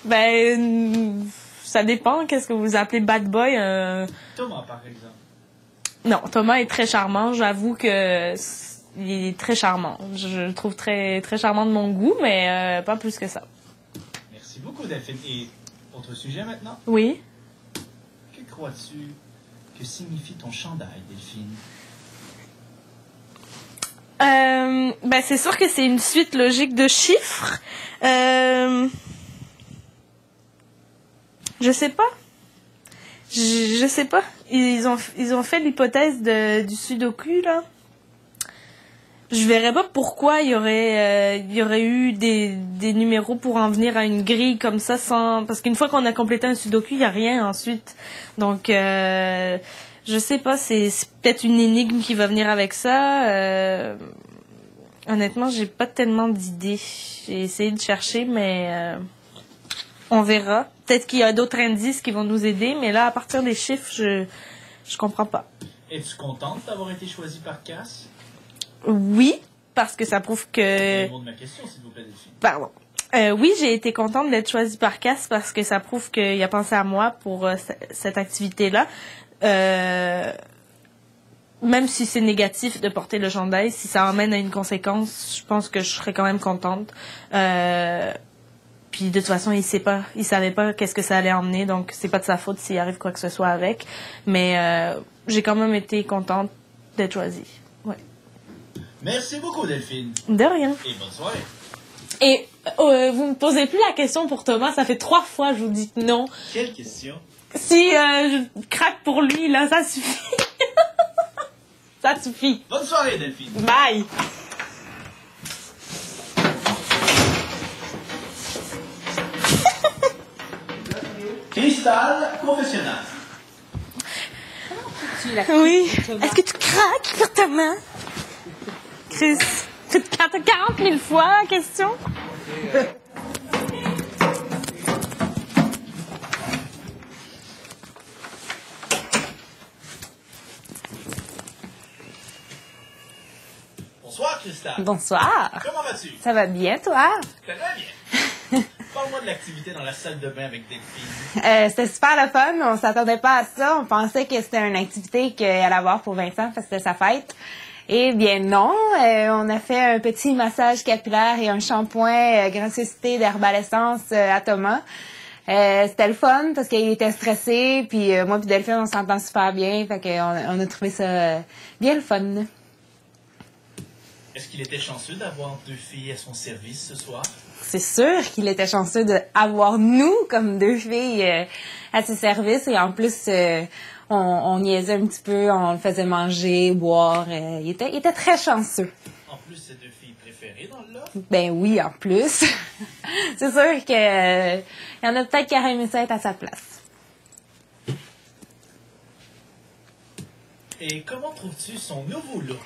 Ben, ça dépend. Qu'est-ce que vous appelez bad boy? Thomas, par exemple. Non, Thomas est très charmant. J'avoue que il est très charmant. Je le trouve très, très charmant de mon goût, mais pas plus que ça. Merci beaucoup, Delphine. Et autre sujet maintenant? Oui. Que crois-tu que signifie ton chandail, Delphine? Ben c'est sûr que c'est une suite logique de chiffres. Je sais pas. Je sais pas. Ils ont fait l'hypothèse du Sudoku, là. Je verrais pas pourquoi il y aurait eu des numéros pour en venir à une grille comme ça sans... Parce qu'une fois qu'on a complété un Sudoku, il y a rien ensuite. Donc, je sais pas, c'est peut-être une énigme qui va venir avec ça. Honnêtement, j'ai pas tellement d'idées. J'ai essayé de chercher, mais on verra. Peut-être qu'il y a d'autres indices qui vont nous aider, mais là, à partir des chiffres, je comprends pas. Es-tu contente d'avoir été choisie par Cass? Oui, parce que ça prouve que... Répondez de ma question, s'il vous plaît, Delphine. Pardon. Oui, j'ai été contente d'être choisie par Cass parce que ça prouve qu'il a pensé à moi pour cette activité-là. Même si c'est négatif de porter le chandail, si ça emmène à une conséquence, je pense que je serais quand même contente. Puis de toute façon, il savait pas qu'est-ce que ça allait emmener, donc c'est pas de sa faute s'il arrive quoi que ce soit avec. Mais j'ai quand même été contente d'être choisie. Ouais. Merci beaucoup, Delphine. De rien. Et bonne soirée. Et vous me posez plus la question pour Thomas, ça fait 3 fois que je vous dis non. Quelle question? Si je craque pour lui, là, ça suffit. Ça suffit. Bonne soirée, Delphine. Bye. Cristal confessionnal. Oui. Est-ce que tu craques pour ta main? Chris, tu te craques 40 000 fois la question? Bonsoir, Cristal. Bonsoir. Comment vas-tu? Ça va bien, toi? Très bien. Parle-moi de l'activité dans la salle de bain avec Delphine. C'était super le fun. On s'attendait pas à ça. On pensait que c'était une activité qu'elle allait avoir pour Vincent parce que c'était sa fête. Eh bien non. On a fait un petit massage capillaire et un shampoing graciosité d'herbalescence à Thomas. C'était le fun parce qu'il était stressé. Puis moi puis Delphine, on s'entend super bien. Fait qu'on a trouvé ça bien le fun. Est-ce qu'il était chanceux d'avoir 2 filles à son service ce soir? C'est sûr qu'il était chanceux d'avoir nous comme 2 filles à ses services. Et en plus, on niaisait un petit peu, on le faisait manger, boire. Il était très chanceux. En plus, c'est 2 filles préférées dans le loft? Ben oui, en plus. C'est sûr que y en a peut-être qui auraient aimé ça être à sa place. Et comment trouves-tu son nouveau look?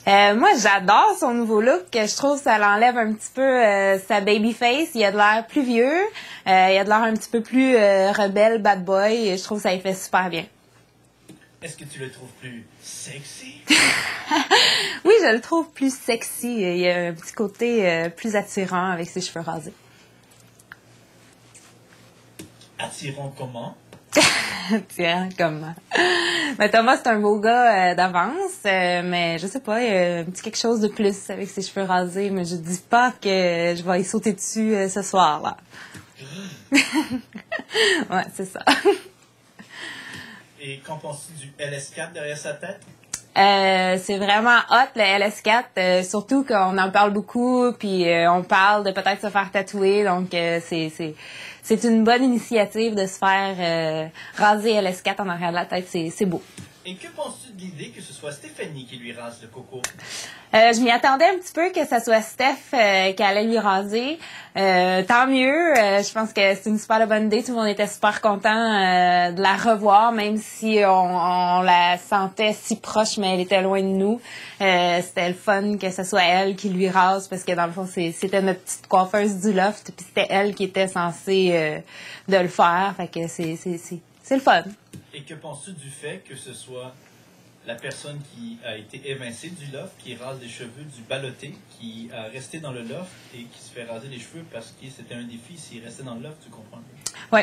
Moi, j'adore son nouveau look. Je trouve que ça l'enlève un petit peu sa baby face. Il a de l'air plus vieux. Il a de l'air un petit peu plus rebelle, bad boy. Et je trouve que ça lui fait super bien. Est-ce que tu le trouves plus sexy? Oui, je le trouve plus sexy. Il y a un petit côté plus attirant avec ses cheveux rasés. Attirant comment? Tiens, comment? Mais Thomas, c'est un beau gars d'avance, mais je sais pas, il y a un petit quelque chose de plus avec ses cheveux rasés, mais je dis pas que je vais y sauter dessus ce soir, là. Ouais, c'est ça. Et qu'en penses-tu du LS4 derrière sa tête? C'est vraiment hot, le LS4, surtout qu'on en parle beaucoup, puis on parle de peut-être se faire tatouer, donc c'est une bonne initiative de se faire raser LS4 en arrière de la tête, c'est beau. Et que penses-tu de l'idée que ce soit Stéphanie qui lui rase le coco? Je m'y attendais un petit peu que ce soit Steph qui allait lui raser. Tant mieux. Je pense que c'est une super bonne idée. Tout le monde était super content de la revoir, même si on la sentait si proche, mais elle était loin de nous. C'était le fun que ce soit elle qui lui rase, parce que dans le fond, c'était notre petite coiffeuse du loft, puis c'était elle qui était censée de le faire. Fait que c'est le fun. Et que penses-tu du fait que ce soit la personne qui a été évincée du loft, qui rase les cheveux du ballotté, qui a resté dans le loft et qui se fait raser les cheveux parce que c'était un défi s'il restait dans le loft, tu comprends? Oui.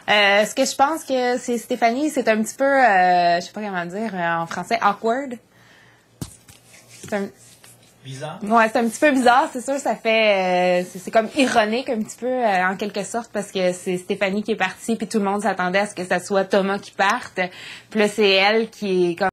Ce que je pense que c'est Stéphanie, c'est un petit peu, je sais pas comment dire en français, awkward. Bizarre? Ouais, c'est un petit peu bizarre, c'est sûr, ça fait c'est comme ironique un petit peu en quelque sorte parce que c'est Stéphanie qui est partie puis tout le monde s'attendait à ce que ça soit Thomas qui parte. Puis là c'est elle qui est comme